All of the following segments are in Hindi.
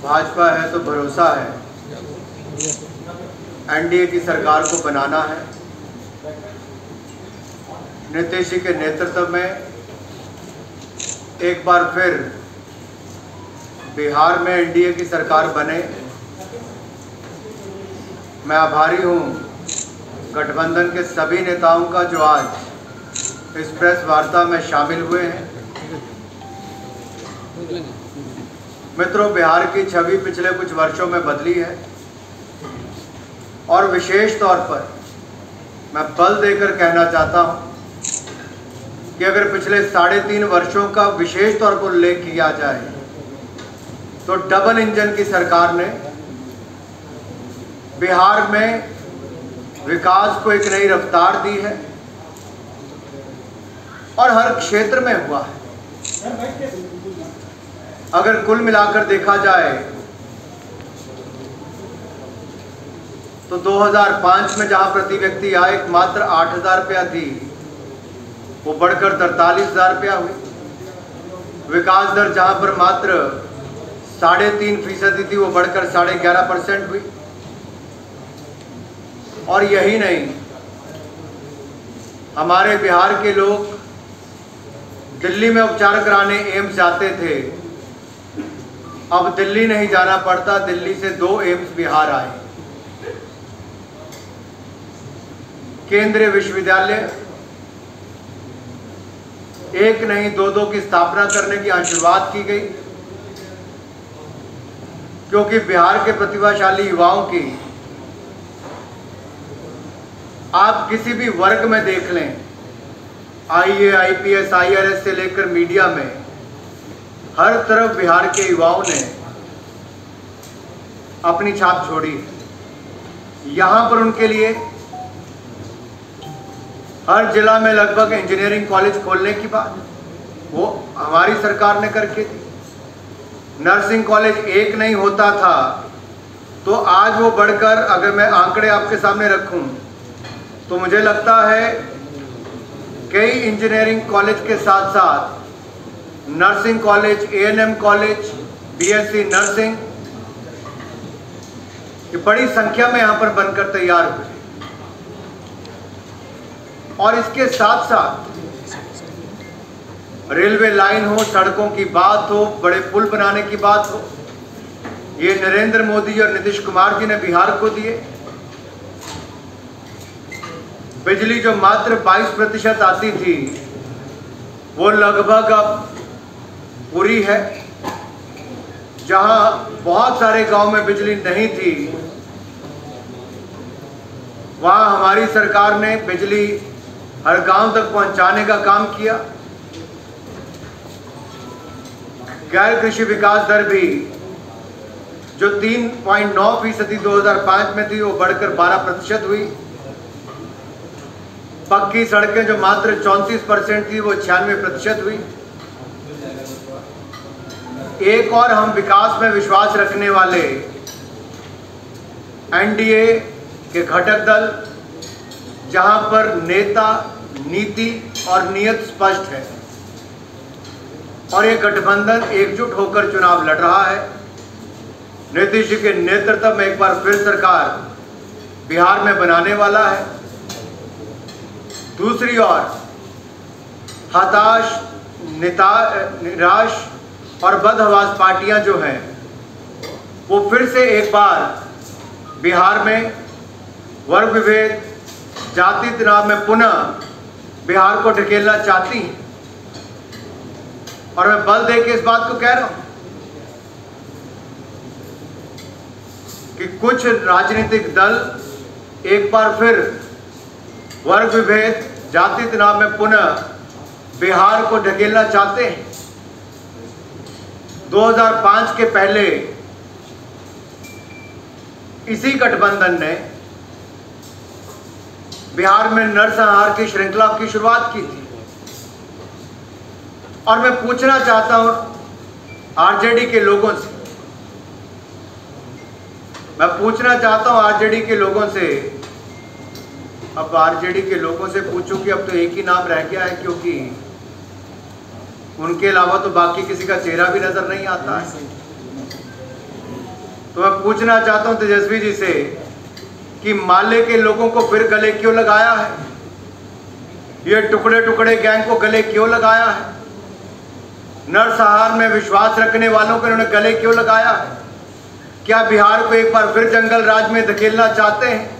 भाजपा है तो भरोसा है, एनडीए की सरकार को बनाना है। नीतीश जी के नेतृत्व में एक बार फिर बिहार में एनडीए की सरकार बने। मैं आभारी हूं गठबंधन के सभी नेताओं का जो आज इस प्रेस वार्ता में शामिल हुए हैं। मित्रों, बिहार की छवि पिछले कुछ वर्षों में बदली है और विशेष तौर पर मैं बल देकर कहना चाहता हूं कि अगर पिछले 3.5 वर्षों का विशेष तौर पर उल्लेख किया जाए तो डबल इंजन की सरकार ने बिहार में विकास को एक नई रफ्तार दी है और हर क्षेत्र में हुआ है। अगर कुल मिलाकर देखा जाए तो 2005 में जहां प्रति व्यक्ति आय मात्र 8,000 रुपया थी, वो बढ़कर 43,000 रुपया हुई। विकास दर जहां पर मात्र 3.5% थी, वो बढ़कर 11.5% हुई। और यही नहीं, हमारे बिहार के लोग दिल्ली में उपचार कराने एम्स जाते थे, अब दिल्ली नहीं जाना पड़ता, दिल्ली से 2 एम्स बिहार आए। केंद्रीय विश्वविद्यालय एक नहीं 2 की स्थापना करने की शुरुआत की गई, क्योंकि बिहार के प्रतिभाशाली युवाओं की आप किसी भी वर्ग में देख लें, आईए, आईपीएस, आईआरएस से लेकर मीडिया में, हर तरफ बिहार के युवाओं ने अपनी छाप छोड़ी। यहां पर उनके लिए हर जिला में लगभग इंजीनियरिंग कॉलेज खोलने की बात वो हमारी सरकार ने करके दी। नर्सिंग कॉलेज एक नहीं होता था तो आज वो बढ़कर, अगर मैं आंकड़े आपके सामने रखूं तो मुझे लगता है कई इंजीनियरिंग कॉलेज के साथ साथ nursing college, ANM college, BSc nursing, ये बड़ी संख्या में यहां पर बनकर तैयार हुए। और इसके साथ साथ रेलवे लाइन हो, सड़कों की बात हो, बड़े पुल बनाने की बात हो, ये नरेंद्र मोदी और नीतीश कुमार जी ने बिहार को दिए। बिजली जो मात्र 22% आती थी, वो लगभग अब पूरी है। जहां बहुत सारे गांव में बिजली नहीं थी, वहां हमारी सरकार ने बिजली हर गांव तक पहुंचाने का काम किया। गैर कृषि विकास दर भी जो 3.9% 2005 में थी, वो बढ़कर 12% हुई। पक्की सड़कें जो मात्र 34% थी, वो 96% हुई। एक और हम विकास में विश्वास रखने वाले एनडीए के घटक दल, जहां पर नेता, नीति और नियत स्पष्ट है और ये गठबंधन एकजुट होकर चुनाव लड़ रहा है। नीतीश जी के नेतृत्व में एक बार फिर सरकार बिहार में बनाने वाला है। दूसरी ओर हताश, निराश और बदहवास पार्टियां जो हैं, वो फिर से एक बार बिहार में वर्ग विभेद, जाति तनाव में पुनः बिहार को ढकेलना चाहती हैं। और मैं बल दे के इस बात को कह रहा हूं कि कुछ राजनीतिक दल एक बार फिर वर्ग विभेद, जाति तनाव में पुनः बिहार को ढकेलना चाहते हैं। 2005 के पहले इसी गठबंधन ने बिहार में नरसंहार की श्रृंखला की शुरुआत की थी। और मैं पूछना चाहता हूं आरजेडी के लोगों से, आरजेडी के लोगों से, अब आरजेडी के लोगों से पूछूं कि अब तो एक ही नाम रह गया है, क्योंकि उनके अलावा तो बाकी किसी का चेहरा भी नजर नहीं आता है। तो मैं पूछना चाहता हूं तेजस्वी जी से कि माले के लोगों को फिर गले क्यों लगाया है? ये टुकड़े टुकड़े गैंग को गले क्यों लगाया है? नरसंहार में विश्वास रखने वालों को इन्होंने गले क्यों लगाया है? क्या बिहार को एक बार फिर जंगल राज में धकेलना चाहते हैं?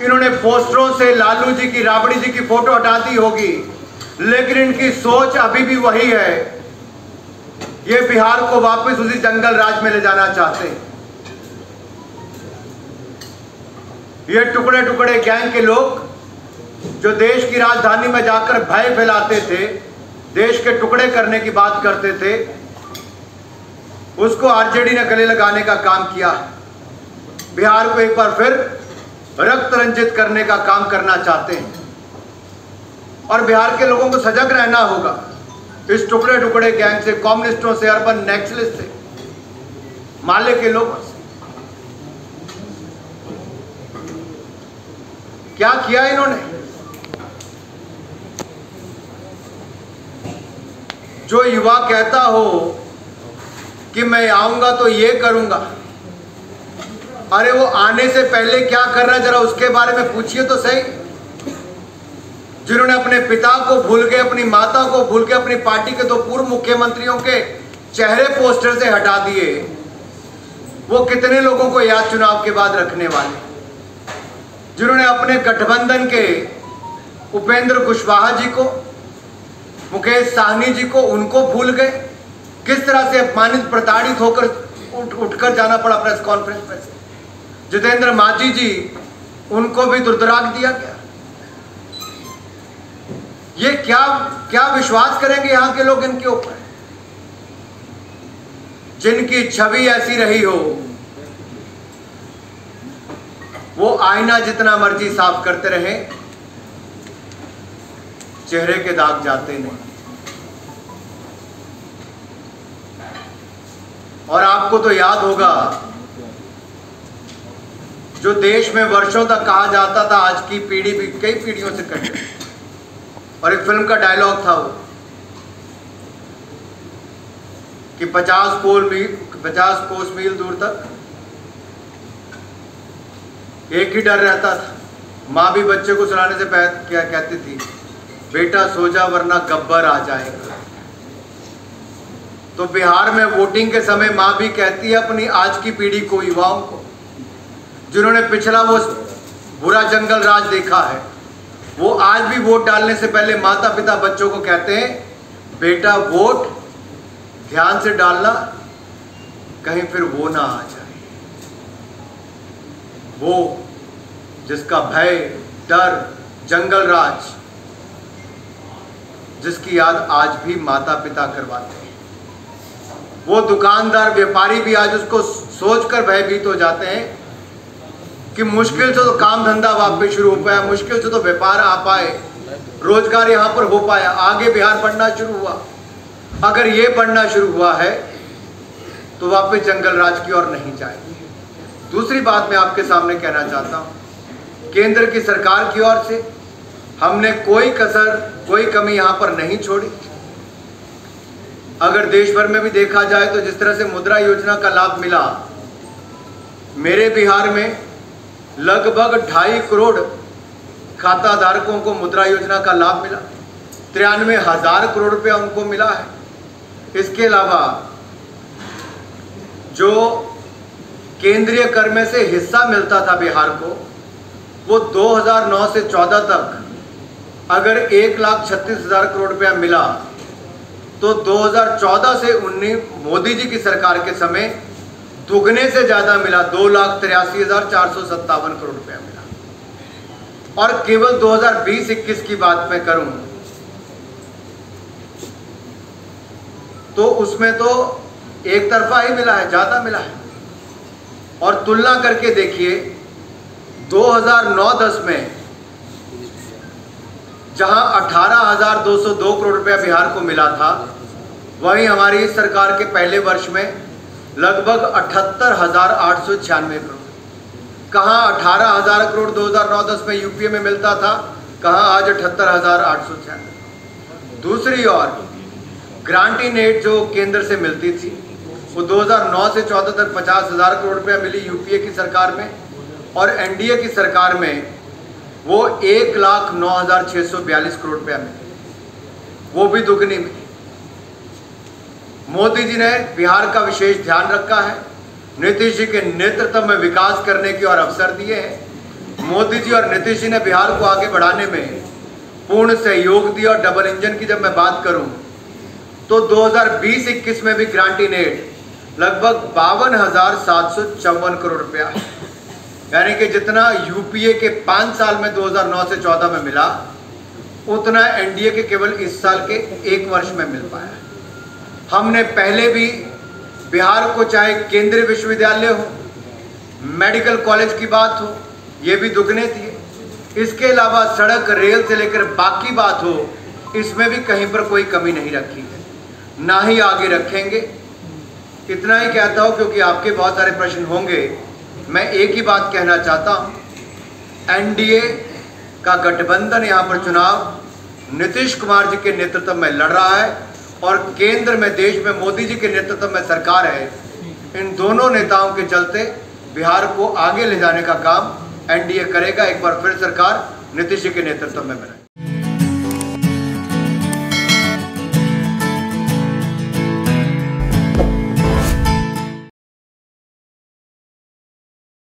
इन्होंने पोस्टरों से लालू जी की, राबड़ी जी की फोटो हटा दी होगी, लेकिन इनकी सोच अभी भी वही है। ये बिहार को वापस उसी जंगल राज में ले जाना चाहते हैं। ये टुकड़े टुकड़े गैंग के लोग जो देश की राजधानी में जाकर भय फैलाते थे, देश के टुकड़े करने की बात करते थे, उसको आरजेडी ने गले लगाने का काम किया। बिहार को एक बार फिर रक्त रंजित करने का काम करना चाहते हैं और बिहार के लोगों को सजग रहना होगा इस टुकड़े टुकड़े गैंग से, कम्युनिस्टों से, अर्बन नक्सलिस्ट से, माले के लोगों से। क्या किया इन्होंने? जो युवा कहता हो कि मैं आऊंगा तो ये करूंगा, अरे वो आने से पहले क्या कर रहा है जरा उसके बारे में पूछिए तो सही। जिन्होंने अपने पिता को भूल के, अपनी माता को भूल के, अपनी पार्टी के 2 पूर्व मुख्यमंत्रियों के चेहरे पोस्टर से हटा दिए, वो कितने लोगों को याद चुनाव के बाद रखने वाले? जिन्होंने अपने गठबंधन के उपेंद्र कुशवाहा जी को, मुकेश साहनी जी को, उनको भूल गए। किस तरह से अपमानित, प्रताड़ित होकर उठकर जाना पड़ा प्रेस कॉन्फ्रेंस में से। जितेंद्र मांझी जी, उनको भी दुर्दराग दिया गया। ये क्या क्या विश्वास करेंगे यहां के लोग इनके ऊपर, जिनकी छवि ऐसी रही हो? वो आईना जितना मर्जी साफ करते रहे, चेहरे के दाग जाते नहीं। और आपको तो याद होगा, जो देश में वर्षों तक कहा जाता था, आज की पीढ़ी भी कई पीढ़ियों से कही, और एक फिल्म का डायलॉग था वो कि 50 कोस मील दूर तक एक ही डर रहता था। माँ भी बच्चे को सुलाने से पहले क्या कहती थी? बेटा सो जा वरना गब्बर आ जाएगा। तो बिहार में वोटिंग के समय माँ भी कहती है अपनी आज की पीढ़ी को, युवाओं को, जिन्होंने पिछला वो बुरा जंगल राज देखा है, वो आज भी वोट डालने से पहले माता पिता बच्चों को कहते हैं, बेटा वोट ध्यान से डालना, कहीं फिर वो ना आ जाए। वो जिसका भय, डर, जंगल राज, जिसकी याद आज भी माता पिता करवाते हैं। वो दुकानदार, व्यापारी भी आज उसको सोचकर भयभीत हो जाते हैं कि मुश्किल से तो काम धंधा वापस शुरू हो पाया, मुश्किल से तो व्यापार आ पाए, रोजगार यहाँ पर हो पाया, आगे बिहार बढ़ना शुरू हुआ। अगर ये बढ़ना शुरू हुआ है तो वापस जंगल राज की ओर नहीं जाएगी। दूसरी बात मैं आपके सामने कहना चाहता हूँ, केंद्र की सरकार की ओर से हमने कोई कसर, कोई कमी यहाँ पर नहीं छोड़ी। अगर देश भर में भी देखा जाए तो जिस तरह से मुद्रा योजना का लाभ मिला, मेरे बिहार में लगभग 2.5 करोड़ खाता धारकों को मुद्रा योजना का लाभ मिला, 93,000 करोड़ रुपया उनको मिला है। इसके अलावा जो केंद्रीय कर में से हिस्सा मिलता था बिहार को, वो 2009 से 14 तक अगर 1,36,000 करोड़ रुपया मिला, तो 2014 से 19 मोदी जी की सरकार के समय दुगने से ज्यादा मिला, 2,83,457 करोड़ रुपया मिला। और केवल 2020-21 की बात मैं करूं तो उसमें तो एक तरफा ही मिला है, ज्यादा मिला है। और तुलना करके देखिए, 2009-10 में जहां 18,202 करोड़ रुपया बिहार को मिला था, वहीं हमारी इस सरकार के पहले वर्ष में लगभग 78,896 करोड़। कहां 18,000 करोड़ 2009-10 में यूपीए में मिलता था, कहां आज 78,896। दूसरी ओर ग्रांट इन एड जो केंद्र से मिलती थी, वो 2009 से 14 तक 50,000 करोड़ रुपया मिली यूपीए की सरकार में, और एनडीए की सरकार में वो 1,09,642 करोड़ रुपया मिली, वो भी दुगनी मिली। मोदी जी ने बिहार का विशेष ध्यान रखा है, नीतीश जी के नेतृत्व में विकास करने की और अवसर दिए हैं। मोदी जी और नीतीश जी ने बिहार को आगे बढ़ाने में पूर्ण सहयोग दिया। और डबल इंजन की जब मैं बात करूं तो 2020-21 में भी ग्रांटिंग एड लगभग 52,754 करोड़ रुपया, यानी कि जितना यूपीए के 5 साल में 2009 से 14 में मिला, उतना एनडीए के केवल इस साल के 1 वर्ष में मिल पाया। हमने पहले भी बिहार को, चाहे केंद्रीय विश्वविद्यालय हो, मेडिकल कॉलेज की बात हो, ये भी दुगने थी। इसके अलावा सड़क, रेल से लेकर बाकी बात हो, इसमें भी कहीं पर कोई कमी नहीं रखी है, ना ही आगे रखेंगे। इतना ही कहता हूँ क्योंकि आपके बहुत सारे प्रश्न होंगे। मैं एक ही बात कहना चाहता हूँ, एनडीए का गठबंधन यहाँ पर चुनाव नीतीश कुमार जी के नेतृत्व में लड़ रहा है, और केंद्र में, देश में मोदी जी के नेतृत्व में सरकार है। इन दोनों नेताओं के चलते बिहार को आगे ले जाने का काम एनडीए करेगा। एक बार फिर सरकार नीतीश जी के नेतृत्व में बने।